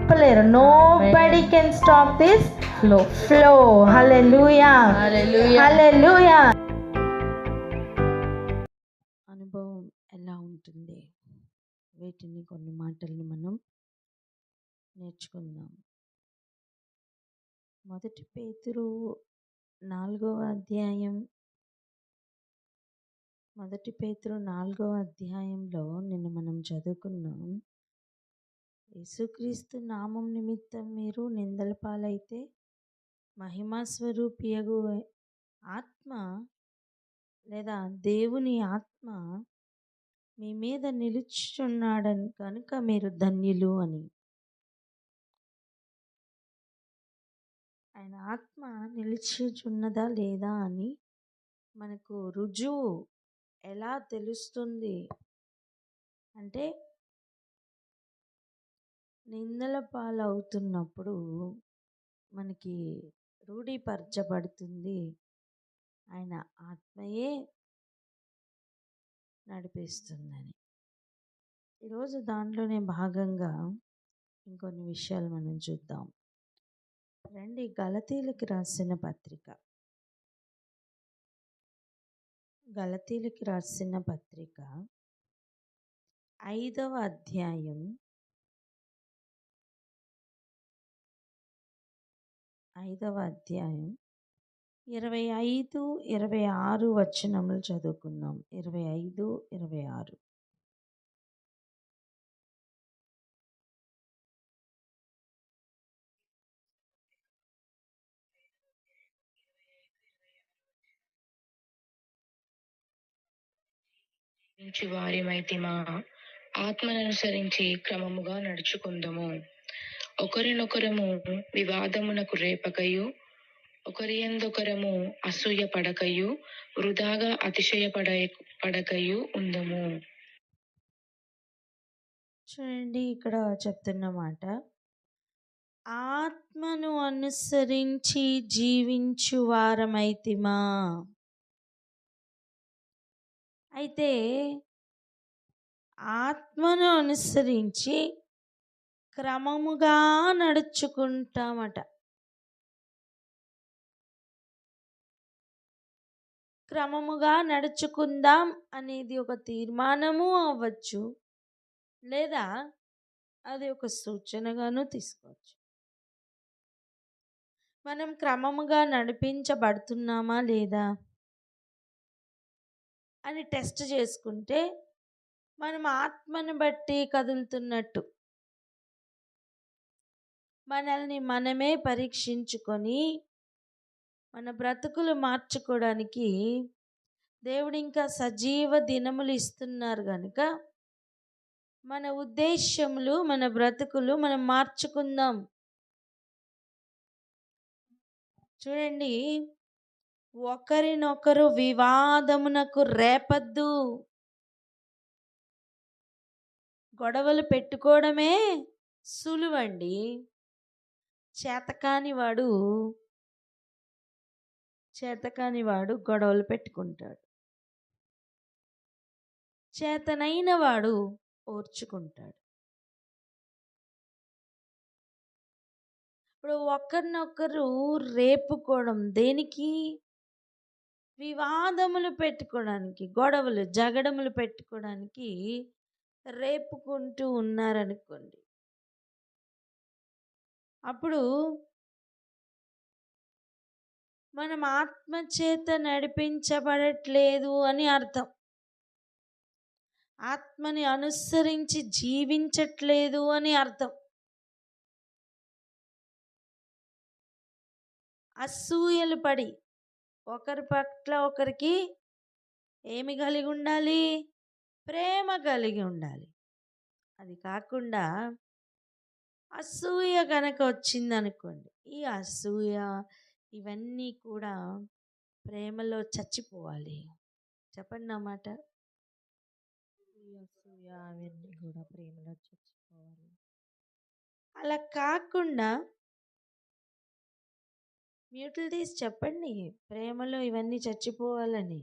ఆపలేరు. Nobody can stop this flow. Hallelujah, hallelujah. అనుభవం ఎలా ఉంటుంది? వీటిని కొన్ని మాటల్ని మనం నేర్చుకుందాం. 1 పేతురు 4వ అధ్యాయం 1 పేతురు 4వ అధ్యాయంలో నిన్న మనం చదువుకున్నాం. యేసుక్రీస్తు నామం నిమిత్తం మీరు నిందల పాలైతే మహిమా స్వరూపియగు ఆత్మ లేదా దేవుని ఆత్మ మీ మీద నిలుచుచున్నాడని కనుక మీరు ధన్యులు అని. ఆయన ఆత్మ నిలిచిచున్నదా లేదా అని మనకు రుజువు ఎలా తెలుస్తుంది అంటే, నిందల పాలవుతున్నప్పుడు మనకి రూఢీపరచబడుతుంది ఆయన ఆత్మయే నడిపిస్తుందని. ఈరోజు దాంట్లోనే భాగంగా ఇంకొన్ని విషయాలు మనం చూద్దాం. రండి, గలతీయులకు రాసిన పత్రిక 5వ అధ్యాయం 25, 26 వచనములు చదువుకుందాం. 25, 26. వారిమైతిమా ఆత్మననుసరించి క్రమముగా నడుచుకుందము. ఒకరినొకరము వివాదమునకు రేపకయు ఒకరియందొకరము అసూయ పడకయు వృధాగా పడకయు ఉందము. చూడండి, ఇక్కడ చెప్తున్న మాట, ఆత్మను అనుసరించి జీవించు వారమైతిమా. అయితే ఆత్మను అనుసరించి క్రమముగా నడుచుకుంటామట. క్రమముగా నడుచుకుందాం అనేది ఒక తీర్మానము అవ్వచ్చు, లేదా అది ఒక సూచనగాను తీసుకోవచ్చు. మనం క్రమముగా నడిపించబడుతున్నామా లేదా అని టెస్ట్ చేసుకుంటే మనం ఆత్మను బట్టి కదులుతున్నట్టు. మనల్ని మనమే పరీక్షించుకొని మన బ్రతుకులు మార్చుకోవడానికి దేవుడు ఇంకా సజీవ దినములు ఇస్తున్నారు కనుక మన ఉద్దేశ్యములు, మన బ్రతుకులు మనం మార్చుకుందాం. చూడండి, ఒకరినొకరు వివాదమునకు రేపద్దు. గొడవలు పెట్టుకోవడమే సులువండి. చేతకానివాడు గొడవలు పెట్టుకుంటాడు. చేతనైన వాడు ఓర్చుకుంటాడు. ఇప్పుడు ఒకరినొకరు రేపుకోవడం దేనికి? వివాదములు పెట్టుకోవడానికి, గొడవలు జగడములు పెట్టుకోవడానికి రేపుకుంటూ ఉన్నారనుకోండి. అప్పుడు మనం ఆత్మచేత నడిపించబడట్లేదు అని అర్థం. ఆత్మని అనుసరించి జీవించట్లేదు అని అర్థం. అసూయలు పడి ఒకరి పట్ల ఒకరికి ఏమి కలిగి ఉండాలి? ప్రేమ కలిగి ఉండాలి. అది కాకుండా అసూయ కనుక వచ్చిందనుకోండి, ఈ అసూయ ఇవన్నీ కూడా ప్రేమలో చచ్చిపోవాలి. చెప్పండి నా మాట. అసూయ అవన్నీ కూడా ప్రేమలో చచ్చిపోవాలి. అలా కాకుండా మ్యూట్లు తీసి చెప్పండి, ప్రేమలో ఇవన్నీ చచ్చిపోవాలని.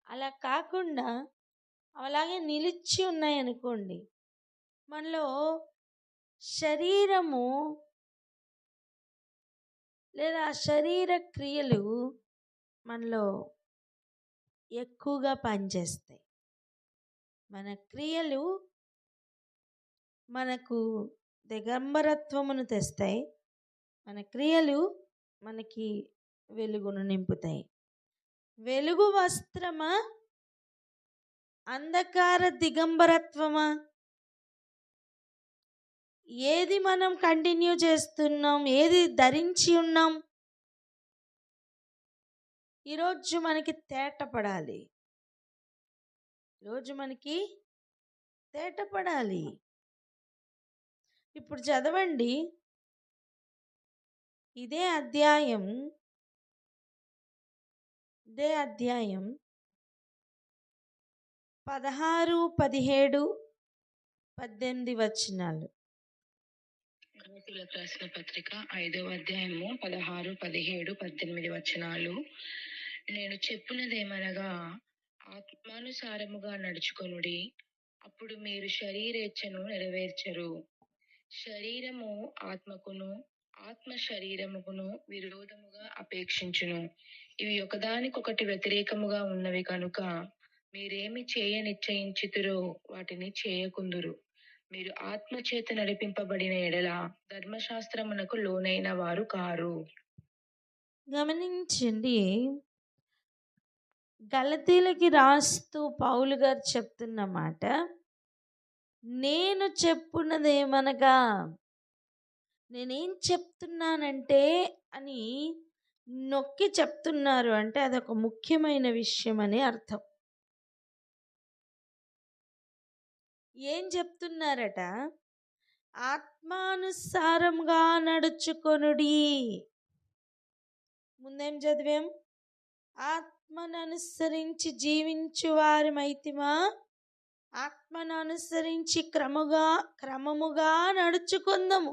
అలా కాకుండా అలాగే నిలిచి ఉన్నాయనుకోండి, మనలో శరీరము లేదా శరీర క్రియలు మనలో ఎక్కువగా పనిచేస్తాయి. మన క్రియలు మనకు దిగంబరత్వమును తెస్తాయి. మన క్రియలు మనకి వెలుగును నింపుతాయి. వెలుగు వస్త్రమా, అంధకార దిగంబరత్వమా? ఏది మనం కంటిన్యూ చేస్తున్నాం, ఏది ధరించి ఉన్నాం? ఈరోజు మనకి తేటపడాలి. ఈరోజు మనకి తేటపడాలి. ఇప్పుడు చదవండి, ఇదే అధ్యాయం 16, 17, 18 వచనాలు. గలతీయులకు రాసిన పత్రిక 5వ అధ్యాయము 16, 17, 18 వచనాలు. నేను చెప్పున్నదేమనగా, ఆత్మానుసారముగా నడుచుకొనుడి, అప్పుడు మీరు శరీరేచ్ఛను నెరవేర్చరు. శరీరము ఆత్మకును, ఆత్మ శరీరముకును విరోధముగా అపేక్షించును. ఇవి ఒకదానికొకటి వ్యతిరేకముగా ఉన్నవి కనుక మీరేమి చేయ నిశ్చయించుతురో వాటిని చేయకుందురు. మీరు ఆత్మచేత నడిపింపబడిన ఎడల ధర్మశాస్త్రమునకు లోనైన వారు కారు. గమనించండి, గలతీలకి రాస్తూ పౌలు గారు చెప్తున్న మాట, నేను చెప్పున్నదేమనగా, నేనేం చెప్తున్నానంటే అని నొక్కి చెప్తున్నారు. అంటే అదొక ముఖ్యమైన విషయం అని అర్థం. ఏం చెప్తున్నారట? ఆత్మానుసారంగా నడుచుకొనుడి. ముందేం చదివాం? ఆత్మను అనుసరించి జీవించు వారిమైతిమా, ఆత్మను అనుసరించి క్రమముగా నడుచుకుందాము.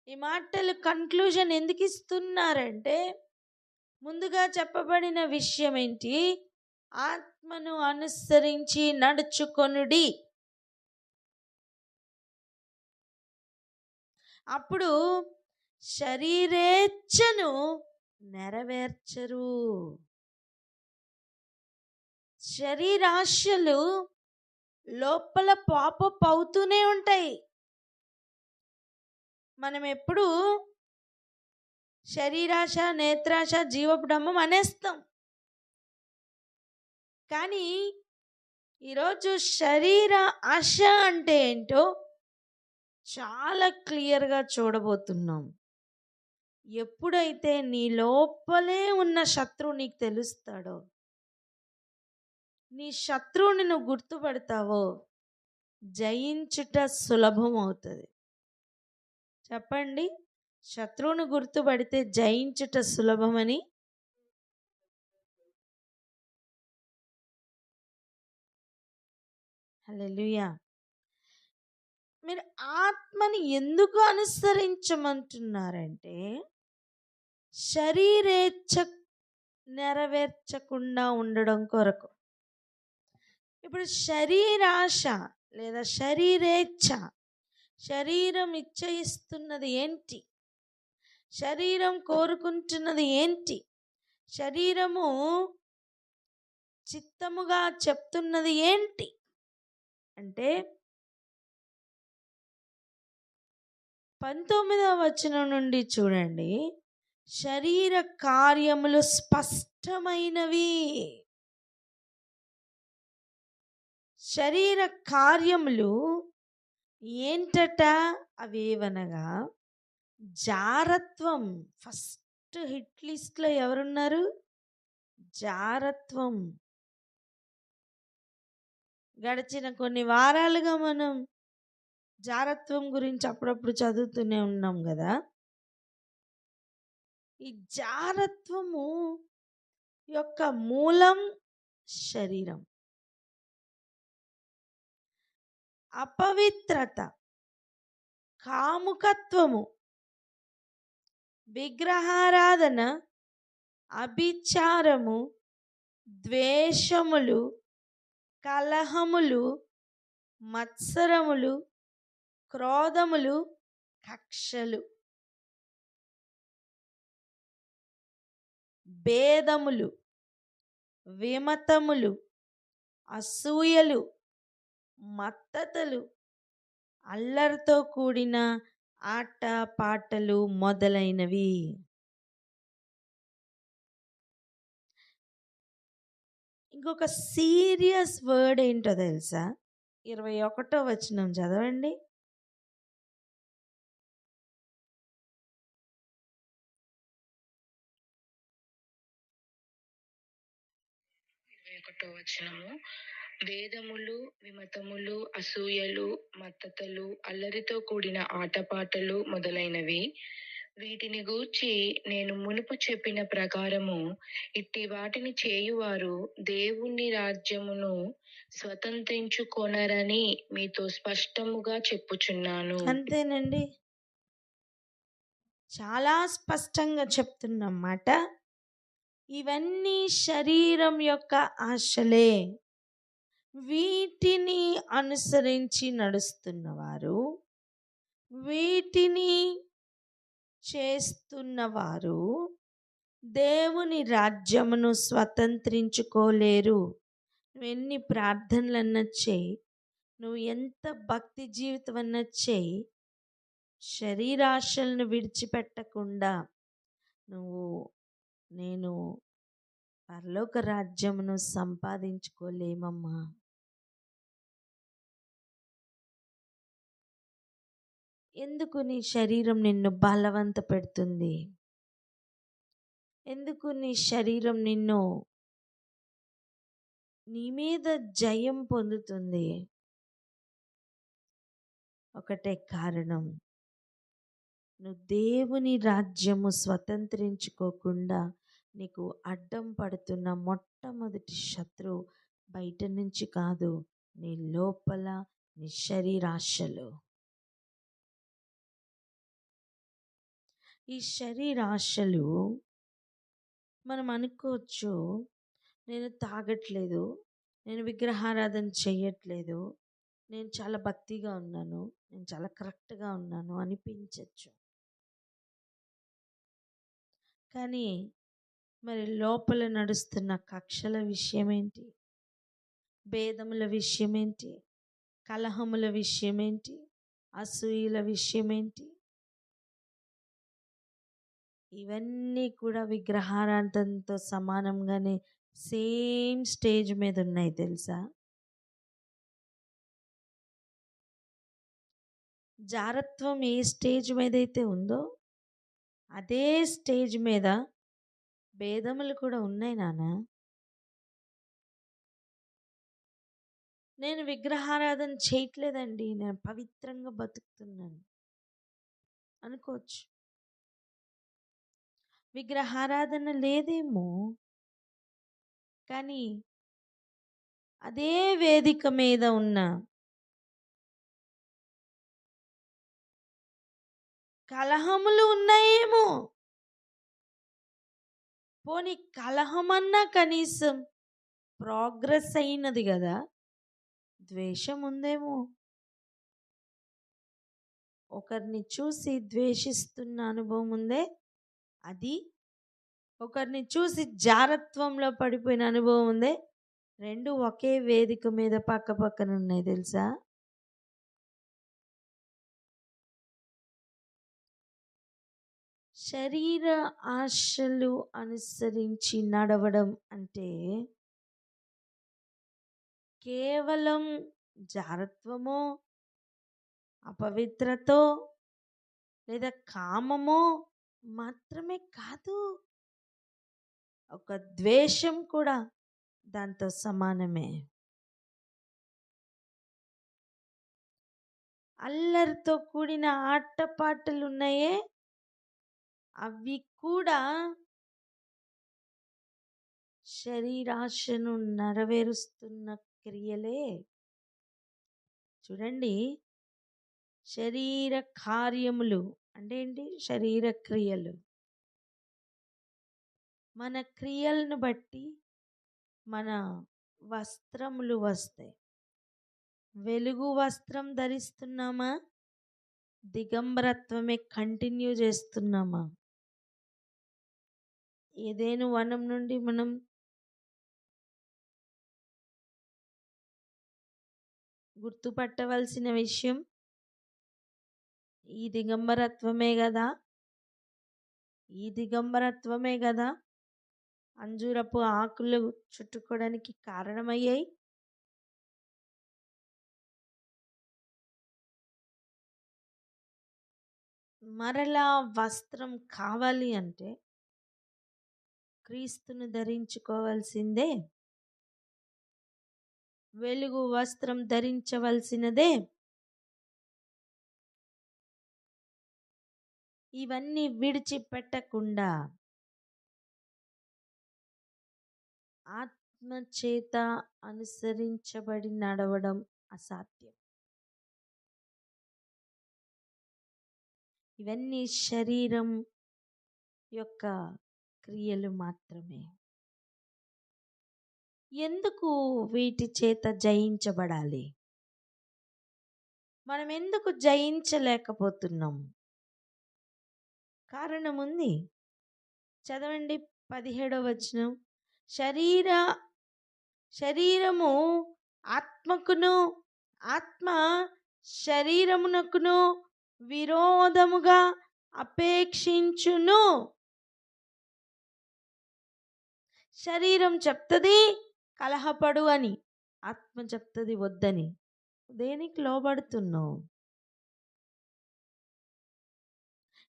ఈ మాటలు కన్క్లూజన్ ఎందుకు ఇస్తున్నారంటే, ముందుగా చెప్పబడిన విషయం ఏంటి? ఆత్మను అనుసరించి నడుచుకొనుడి. అప్పుడు శరీరేచ్ఛను నెరవేర్చరు. శరీరాశలు లోపల పాపప్ అవుతూనే ఉంటాయి. మనం ఎప్పుడు శరీరాశ, నేత్రాశ, జీవపు డంబం అనేస్తాం. కానీ ఈరోజు శరీర ఆశ అంటే ఏంటో చాలా క్లియర్గా చూడబోతున్నాం. ఎప్పుడైతే నీ లోపలే ఉన్న శత్రువు నీకు తెలుస్తాడో, నీ శత్రువుని నువ్వు గుర్తుపడతావో, జయించుట సులభం అవుతుంది. చెప్పండి, శత్రువును గుర్తుపడితే జయించుట సులభమని. హల్లెలూయా. మీరు ఆత్మని ఎందుకు అనుసరించమంటున్నారంటే, శరీరేచ్ఛ నెరవేర్చకుండా ఉండడం కొరకు. ఇప్పుడు శరీరాశ లేదా శరీరేచ్ఛ, శరీరం ఇచ్చయిస్తున్నది ఏంటి? శరీరం కోరుకుంటున్నది ఏంటి? శరీరము చిత్తముగా చెప్తున్నది ఏంటి అంటే, 19వ వచనం నుండి చూడండి. శరీర కార్యములు స్పష్టమైనవి. శరీర కార్యములు ఏంటట? అవేవనగా జారత్వం. ఫస్ట్ హిట్ లిస్ట్లో ఎవరున్నారు? జారత్వం. గడిచిన కొన్ని వారాలుగా మనం జారత్వం గురించి అప్పుడప్పుడు చదువుతూనే ఉన్నాం కదా. ఈ జారత్వము యొక్క మూలం శరీరం. అపవిత్రత, కాముకత్వము, విగ్రహారాధన, అభిచారము, ద్వేషములు, కలహములు, మత్సరములు, క్రోధములు, కక్షలు, భేదములు, విమతములు, అసూయలు, మత్తతలు, అల్లరితో కూడిన ఆట పాటలు మొదలైనవి. ఇంకొక సీరియస్ వర్డ్ ఏంటో తెలుసా? 21వ వచనం చదవండి. 21వ వచనము, భేదములు, విమతములు, అసూయలు, మత్తతలు, అల్లరితో కూడిన ఆటపాటలు మొదలైనవి. వీటిని గూర్చి నేను మునుపు చెప్పిన ప్రకారము ఇట్టి వాటిని చేయువారు దేవుని రాజ్యమును స్వతంత్రించుకొనరని మీతో స్పష్టముగా చెప్పుచున్నాను. అంతేనండి, చాలా స్పష్టంగా చెప్తున్నమాట. ఇవన్నీ శరీరం యొక్క ఆశలే. వీటిని అనుసరించి నడుస్తున్నవారు, వీటిని చేస్తున్నవారు దేవుని రాజ్యమును స్వతంత్రించుకోలేరు. నువ్వు ఎన్ని ప్రార్థనలన్నా చేయి, నువ్వు ఎంత భక్తి జీవితం అన్నా చేయి, శరీరాశలను విడిచిపెట్టకుండా నేను పరలోక రాజ్యమును సంపాదించుకోలేమమ్మా. ఎందుకు నీ శరీరం నిన్ను బలవంత పెడుతుంది? ఎందుకు నీ శరీరం నీ మీద జయం పొందుతుంది? ఒకటే కారణం, నువ్వు దేవుని రాజ్యము స్వతంత్రించుకోకుండా నీకు అడ్డం పడుతున్న మొట్టమొదటి శత్రువు బయట నుంచి కాదు, నీ లోపల నీ శరీరాశలు. ఈ శరీరాశలు మనం అనుకోవచ్చు, నేను తాగట్లేదు, నేను విగ్రహారాధన చేయట్లేదు, నేను చాలా భక్తిగా ఉన్నాను, నేను చాలా కరెక్ట్గా ఉన్నాను అనిపించవచ్చు. కానీ మరి లోపల నడుస్తున్న కక్షల విషయం ఏంటి? భేదముల విషయం ఏంటి? కలహముల విషయం ఏంటి? అసూయల విషయం ఏంటి? ఇవన్నీ కూడా విగ్రహారాధనతో సమానంగానే సేమ్ స్టేజ్ మీద ఉన్నాయి తెలుసా? జారత్వం ఏ స్టేజ్ మీద అయితే ఉందో అదే స్టేజ్ మీద భేదములు కూడా ఉన్నాయి నాన్న. నేను విగ్రహారాధన చేయట్లేదండి, నేను పవిత్రంగా బతుకుతున్నాను అనుకోవచ్చు. విగ్రహారాధన లేదేమో, కానీ అదే వేదిక మీద ఉన్న కలహములు ఉన్నాయేమో. పోనీ కలహమన్నా కనీసం ప్రోగ్రెస్ అయినది కదా. ద్వేషం ఉందేమో, ఒకరిని చూసి ద్వేషిస్తున్న అనుభవం ఉందే అది, ఒకరిని చూసి జారత్వంలో పడిపోయిన అనుభవం ఉందే, రెండు ఒకే వేదిక మీద పక్క పక్కన ఉన్నాయి తెలుసా. శరీర ఆశలు అనుసరించి నడవడం అంటే కేవలం జారత్వమో, అపవిత్రతో లేదా కామమో మాత్రమే కాదు, ఒక ద్వేషం కూడా దాంతో సమానమే. అల్లరితో కూడిన ఆటపాటలు ఉన్నాయే, అవి కూడా శరీరాశను నెరవేరుస్తున్న క్రియలే. చూడండి, శరీర కార్యములు అంటే ఏంటి? శరీర క్రియలు. మన క్రియలను బట్టి మన వస్త్రములు వస్తాయి. వెలుగు వస్త్రం ధరిస్తున్నామా, దిగంబరత్వమే కంటిన్యూ చేస్తున్నామా? ఏదేను వనం నుండి మనం గుర్తుపట్టవలసిన విషయం ఈ దిగంబరత్వమే కదా, ఈ దిగంబరత్వమే కదా అంజూరపు ఆకులు చుట్టుకోవడానికి కారణమయ్యాయి. మరలా వస్త్రం కావాలి అంటే క్రీస్తును ధరించుకోవాల్సిందే, వెలుగు వస్త్రం ధరించవలసినదే. ఇవన్నీ విడిచిపెట్టకుండా ఆత్మచేత అనుసరించబడి నడవడం అసాధ్యం. ఇవన్నీ శరీరం యొక్క క్రియలు మాత్రమే. ఎందుకు వీటి చేత జయించబడాలి? మనం ఎందుకు జయించలేకపోతున్నాం? కారణం ఉంది. చదవండి 17వ వచనం. శరీరము ఆత్మకును, ఆత్మ శరీరమునకును విరోధముగా అపేక్షించును. శరీరం చెప్తుంది కలహపడు అని, ఆత్మ చెప్తుంది వద్దని. దేనికి లోబడుతున్నావు?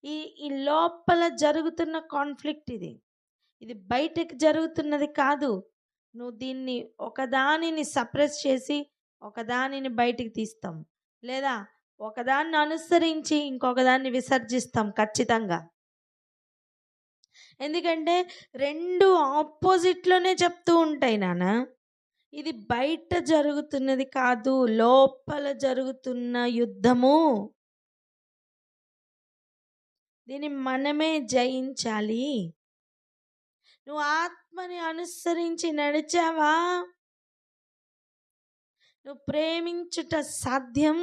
ఈ లోపల జరుగుతున్న కాన్ఫ్లిక్ట్ ఇది బయటకు జరుగుతున్నది కాదు. నువ్వు దీన్ని ఒకదానిని సప్రెస్ చేసి ఒకదానిని బయటికి తీస్తాం, లేదా ఒకదాన్ని అనుసరించి ఇంకొకదాన్ని విసర్జిస్తాం ఖచ్చితంగా. ఎందుకంటే రెండు ఆపోజిట్లోనే చెప్తూ ఉంటాయి నాన్న. ఇది బయట జరుగుతున్నది కాదు, లోపల జరుగుతున్న యుద్ధము. దీన్ని మనమే జయించాలి. నువ్వు ఆత్మని అనుసరించి నడిచావా, నువ్వు ప్రేమించుట సాధ్యం.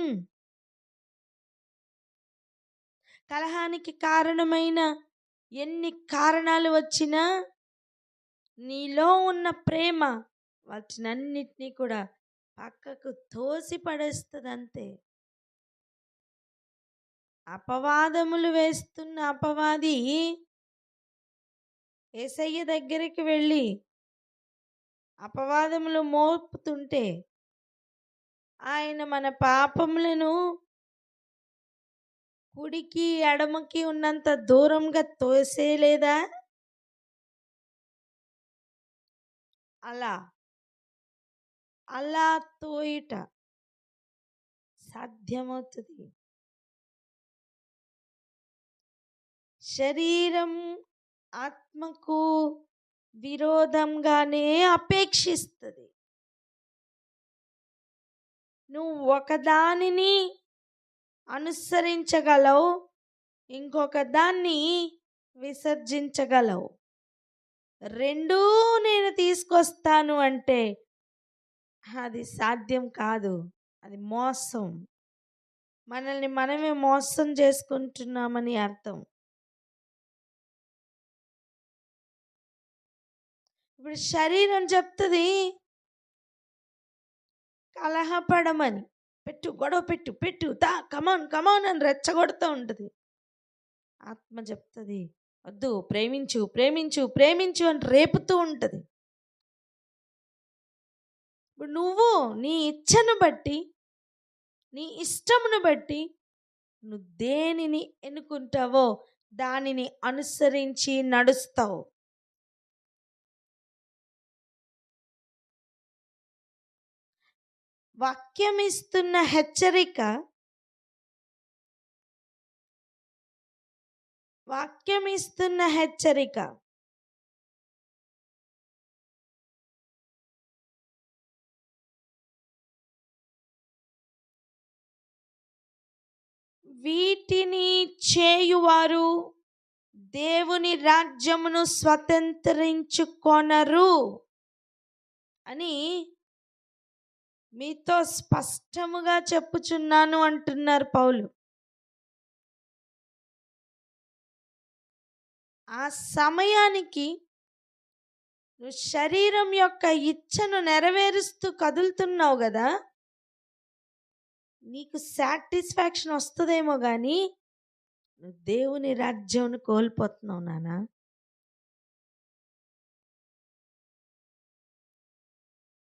కలహానికి కారణమైన ఎన్ని కారణాలు వచ్చినా నీలో ఉన్న ప్రేమ వాటినన్నిటినీ కూడా పక్కకు తోసి పడేస్తుంది అంతే. అపవాదములు వేస్తున్న అపవాది యేసయ్య దగ్గరికి వెళ్ళి అపవాదములు మోపుతుంటే ఆయన మన పాపములను కుడికి ఎడమకి ఉన్నంత దూరంగా తోసేలేదా? అలా తోయుట సాధ్యమవుతుంది. శరీరం ఆత్మకు విరోధంగానే అపేక్షిస్తుంది. నువ్వు ఒకదానిని అనుసరించగలవు, ఇంకొక దాన్ని విసర్జించగలవు. రెండూ నేను తీసుకొస్తాను అంటే అది సాధ్యం కాదు. అది మోసం. మనల్ని మనమే మోసం చేసుకుంటున్నామని అర్థం. ఇప్పుడు శరీరం చెప్తుంది కలహపడమని, పెట్టు గొడవ పెట్టు పెట్టు కమాన్ కమాన్ అని రెచ్చగొడుతూ ఉంటుంది. ఆత్మ చెప్తుంది వద్దు, ప్రేమించు ప్రేమించు ప్రేమించు అని రేపుతూ ఉంటుంది. ఇప్పుడు నువ్వు నీ ఇచ్చను బట్టి, నీ ఇష్టమును బట్టి నువ్వు దేనిని ఎన్నుకుంటావో దానిని అనుసరించి నడుస్తావు. వాక్యం ఇస్తున్న హెచ్చరిక, వాక్యం ఇస్తున్న హెచ్చరిక వీటిని చేయువారు దేవుని రాజ్యమును స్వతంత్రించుకొనరు అని మీతో స్పష్టముగా చెప్పుచున్నాను అంటున్నారు పౌలు. ఆ సమయానికి నువ్వు శరీరం యొక్క ఇచ్చను నెరవేరుస్తూ కదులుతున్నావు కదా, నీకు సాటిస్ఫాక్షన్ వస్తుందేమో కానీ నువ్వు దేవుని రాజ్యం కోల్పోతున్నావు నానా.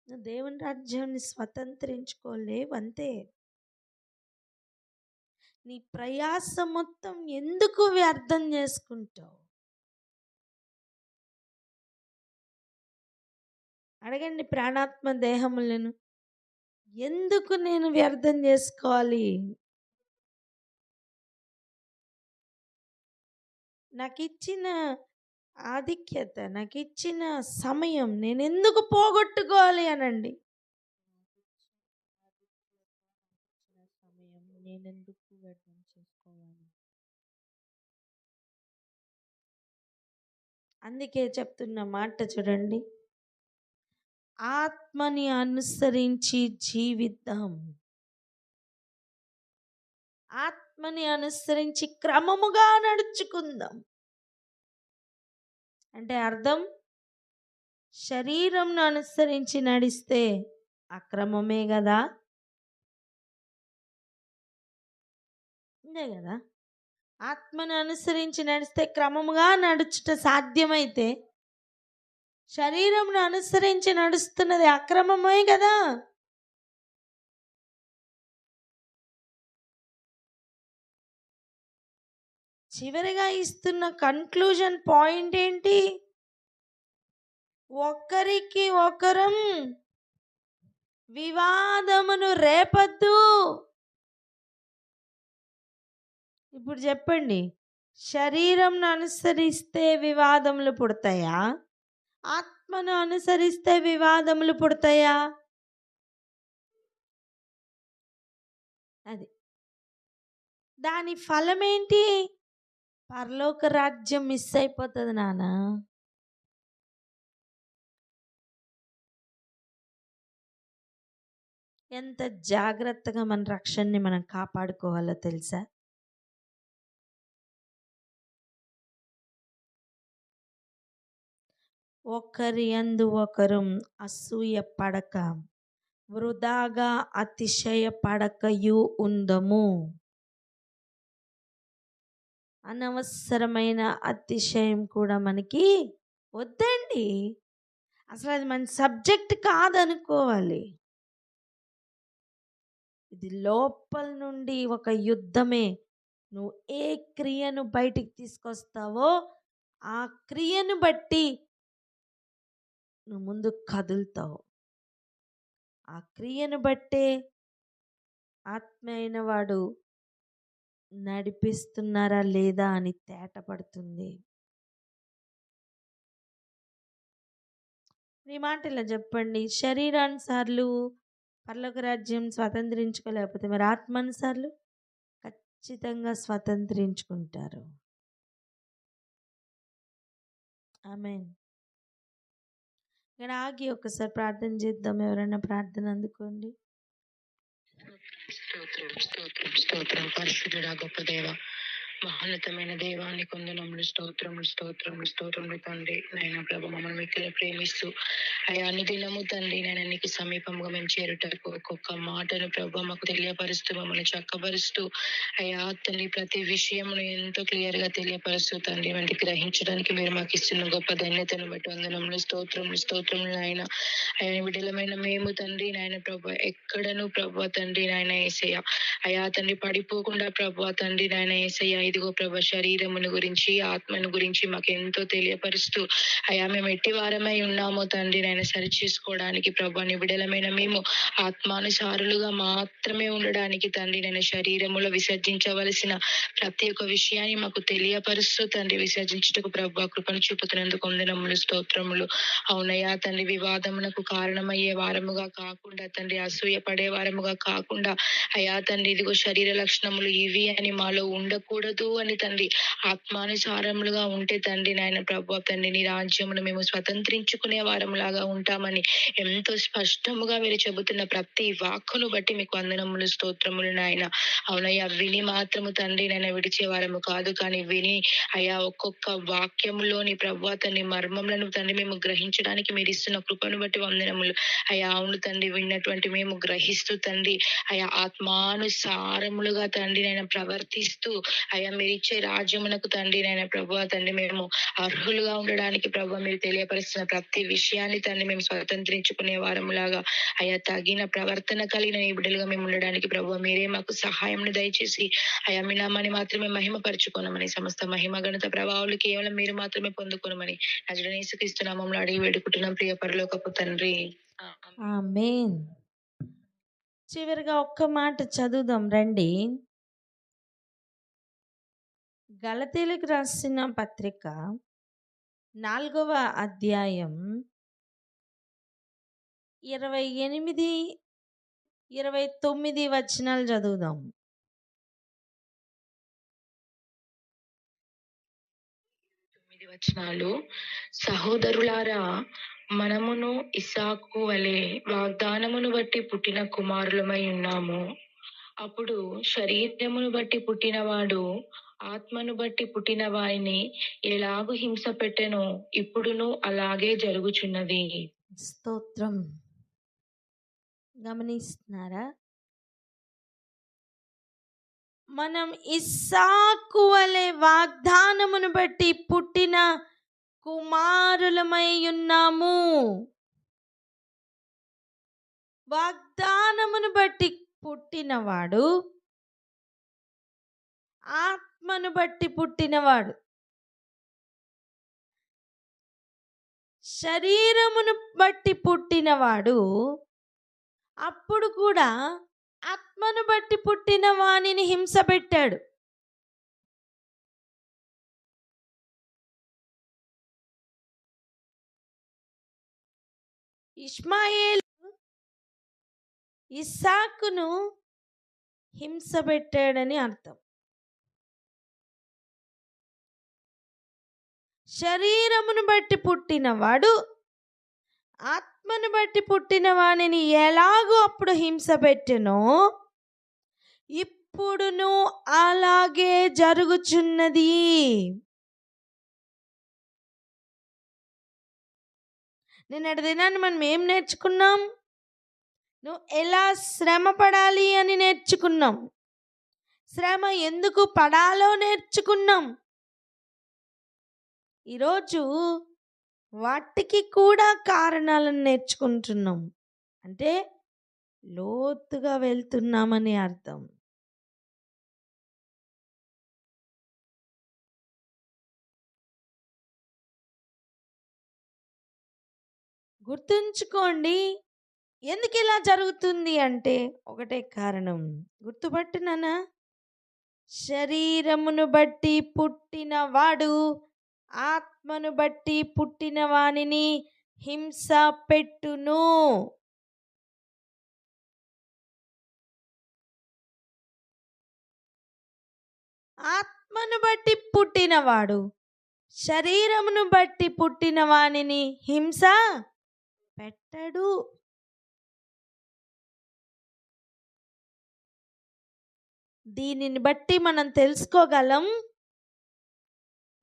నువ్వు దేవుని రాజ్యాన్ని స్వతంత్రించుకోలేవు అంతే. నీ ప్రయాస మొత్తం ఎందుకు వ్యర్థం చేసుకుంటావు? అడగండి ప్రాణాత్మ దేహములను, ఎందుకు నేను వ్యర్థం చేసుకోవాలి? నాకు ఇచ్చిన ఆధిక్యత, నాకు ఇచ్చిన సమయం నేను ఎందుకు పోగొట్టుకోవాలి అనండి. సమయం నేనెందుకు వ్యర్థం చేసుకోవాలి? అందుకే చెప్తున్న మాట చూడండి, ఆత్మని అనుసరించి జీవిద్దాం. ఆత్మని అనుసరించి క్రమముగా నడుచుకుందాం. అంటే అర్థం, శరీరంను అనుసరించి నడిస్తే అక్రమమే కదా, అంతే కదా. ఆత్మను అనుసరించి నడిస్తే క్రమముగా నడుచుట సాధ్యమైతే, శరీరంను అనుసరించి నడుస్తున్నది అక్రమమే కదా. చివరిగా ఇస్తున్న కన్క్లూజన్ పాయింట్ ఏంటి? ఒకరికి ఒకరం వివాదమును రేపద్దు. ఇప్పుడు చెప్పండి, శరీరంను అనుసరిస్తే వివాదములు పుడతాయా? ఆత్మను అనుసరిస్తే వివాదములు పుడతాయా? అది దాని ఫలం ఏంటి? పరలోక రాజ్యం మిస్ అయిపోతుంది నాన్న. ఎంత జాగ్రత్తగా మన రక్షణని మనం కాపాడుకోవాలో తెలుసా? ఒకరి యందు ఒకరు అసూయ పడక, వృధాగా అతిశయపడకయు ఉందము. అనవసరమైన అతిశయం కూడా మనకి వద్దండి. అసలు అది మన సబ్జెక్ట్ కాదనుకోవాలి. ఇది లోపల నుండి ఒక యుద్ధమే. నువ్వు ఏ క్రియను బయటికి తీసుకొస్తావో ఆ క్రియను బట్టి నువ్వు ముందు కదులుతావు. ఆ క్రియను బట్టే ఆత్మ అయిన వాడు నడిపిస్తున్నారా లేదా అని తేటపడుతుంది. ఈ మాట ఇలా చెప్పండి, శరీరానుసార్లు పరలోక రాజ్యం స్వతంత్రించుకోలేకపోతే మరి ఆత్మానుసార్లు ఖచ్చితంగా స్వతంత్రించుకుంటారు. ఆమేన్. ఇక్కడ ఆగి ఒకసారి ప్రార్థన చేద్దాం. ఎవరైనా ప్రార్థన అందుకోండి. స్తోత్రం స్తోత్రం స్తోత్రం. పరిశుద్ధుడా గొప్ప దేవ, మహోన్నతమైన దేవాన్ని కొందనములు స్తోత్రములు స్తోత్రములు స్తోత్రములు తండ్రి. నైనా ప్రభు మమ్మల్ని మిక్కిలి ప్రేమిస్తూ అయా అన్ని దినము తండ్రి నేను నీకు సమీపంగా మేము చేరుటకు ఒక్కొక్క మాటను ప్రభు మాకు తెలియపరుస్తూ మమ్మల్ని చక్కబరుస్తూ అయా తండ్రి ప్రతి విషయమును ఎంతో క్లియర్ గా తెలియపరుస్తూ తండ్రి వంటి గ్రహించడానికి మీరు మాకు ఇస్తున్న గొప్ప ధన్యతను బట్టి వందనములు స్తోత్రములు స్తోత్రములు నాయన. ఆయన విడుదలమైన మేము తండ్రి నాయన ప్రభు ఎక్కడను ప్రభు తండ్రి నాయన యేసయ్య అయా తండ్రి పడిపోకుండా ప్రభు తండ్రి నాయన యేసయ్య ఇదిగో ప్రభు శరీరమును గురించి ఆత్మను గురించి మాకు ఎంతో తెలియపరుస్తూ అయా మేము ఎట్టి వారమై ఉన్నామో తండ్రి నాయన సరి చేసుకోవడానికి ప్రభు విడుదలమైన మేము ఆత్మానుసారులుగా మాత్రమే ఉండడానికి తండ్రి నేను శరీరములో విసర్జించవలసిన ప్రతి ఒక్క విషయాన్ని మాకు తెలియపరుస్తూ తండ్రి విసర్జించుటకు ప్రభు కృపను చూపుతున్నందుకు వందనములు స్తోత్రములు. అవునయ్యా తండ్రి వివాదమునకు కారణమయ్యే వారముగా కాకుండా తండ్రి అసూయ పడే వారముగా కాకుండా అయా తండ్రి ఇదిగో శరీర లక్షణములు ఇవి అని మాలో ఉండకూడదు ఉండదు అని తండ్రి, ఆత్మానుసారములుగా ఉంటే తండ్రి నాయన ప్రభు తండ్రి నీ రాజ్యమును మేము స్వతంత్రించుకునే వారములాగా ఉంటామని ఎంతో స్పష్టముగా మీరు చెబుతున్న ప్రతి వాక్కును బట్టి మీకు వందనములు స్తోత్రములు నాయన. అవునయ్యా, విని మాత్రము తండ్రి నన్ను విడిచే వారము కాదు, కానీ విని అయ్యా ఒక్కొక్క వాక్యములోని ప్రభు తండ్రి మర్మములను తండ్రి మేము గ్రహించడానికి మీరు ఇస్తున్న కృపను బట్టి వందనములు అయ్యా. అవును తండ్రి, విన్నటువంటి మేము గ్రహిస్తూ తండ్రి అయ్యా ఆత్మానుసారములుగా తండ్రి నేను ప్రవర్తిస్తూ అయ్యా మీరు ఇచ్చే రాజ్యమునకు తండ్రి నేను ప్రభు తండ్రి మేము అర్హులుగా ఉండడానికి ప్రభు మీరు తెలియపరుస్తున్న ప్రతి విషయాన్ని తండ్రి మేము స్వతంత్రించుకునే వారములాగా అయ్యా తగిన ప్రవర్తన కలిగిన ఈ బిడ్డలుగా మేము ఉండడానికి ప్రభు మీరే మాకు సహాయం దయచేసి అయ్యా మీ నామాన్ని మాత్రమే మహిమపరచుకోనమని, సమస్త మహిమ ఘనత ప్రభావాలు కేవలం మీరు మాత్రమే పొందుకోనమని నజరేయుడైన యేసుక్రీస్తు నామములో అడిగి వేడుకుంటున్నాం ప్రియ పరలోకపు తండ్రి. ఆమేన్. చివరిగా ఒక్క మాట చదువుదాం రండి. గలతీయులకు రాసిన పత్రిక 4వ అధ్యాయం 28, 29 వచనాలు చదువుదాం. వచనాలు. సహోదరులారా, మనమును ఇస్సాకు వలె వాగ్దానమును బట్టి పుట్టిన కుమారులమై ఉన్నాము. అప్పుడు శరీరమును బట్టి పుట్టినవాడు ఆత్మను బట్టి పుట్టిన వారిని ఎలాగూ హింస పెట్టెనో ఇప్పుడును అలాగే జరుగుచున్నది. స్తోత్రం. గమనిస్తున్నారా? మనం ఇస్సాకు వలె వాగ్దానమును బట్టి పుట్టిన కుమారులమై ఉన్నాము. వాగ్దానమును బట్టి పుట్టినవాడు ఆత్మను బట్టి పుట్టినవాడు. శరీరమును బట్టి పుట్టినవాడు అప్పుడు కూడా ఆత్మను బట్టి పుట్టిన వానిని హింస పెట్టాడు. ఇష్మాయేలు ఇస్సాకును హింస పెట్టాడని అర్థం. శరీరమును బట్టి పుట్టినవాడు ఆత్మను బట్టి పుట్టిన వానిని ఎలాగో అప్పుడు హింస పెట్టెనో ఇప్పుడును అలాగే జరుగుచున్నది. నిన్నటి దినాన్ని మనం ఏం నేర్చుకున్నాం? నువ్వు ఎలా శ్రమ పడాలి అని నేర్చుకున్నాం. శ్రమ ఎందుకు పడాలో నేర్చుకున్నాం. ఈరోజు వాటికి కూడా కారణాలను నేర్చుకుంటున్నాం. అంటే లోతుగా వెళ్తున్నామని అర్థం. గుర్తుంచుకోండి, ఎందుకు ఇలా జరుగుతుంది అంటే ఒకటే కారణం. గుర్తుపట్టినానా? శరీరమును బట్టి పుట్టిన వాడు ఆత్మను బట్టి పుట్టిన వానిని హింస పెట్టును. ఆత్మను బట్టి పుట్టినవాడు శరీరమును బట్టి పుట్టిన వానిని హింస పెట్టడు. దీనిని బట్టి మనం తెలుసుకోగలం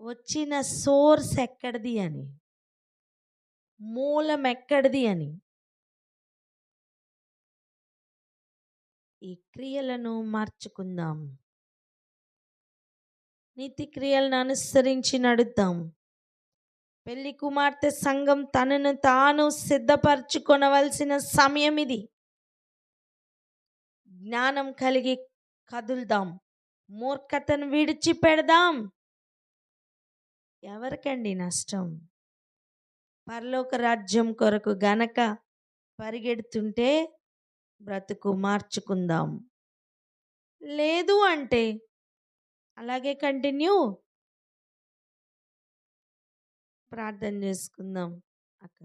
వచ్చిన సోర్స్ ఎక్కడిది అని, మూలం ఎక్కడిది అని. ఈ క్రియలను మార్చుకుందాం. నీతి క్రియలను అనుసరించి నడుద్దాం. పెళ్లి కుమార్తె సంఘం తనను తాను సిద్ధపరచుకొనవలసిన సమయం ఇది. జ్ఞానం కలిగి కదులుదాం. మూర్ఖతను విడిచిపెడదాం. ఎవరికండి నష్టం? పరలోక రాజ్యం కొరకు గనక పరిగెడుతుంటే బ్రతుకు మార్చుకుందాం. లేదు అంటే అలాగే కంటిన్యూ. ప్రార్థన చేసుకుందాం అక్క.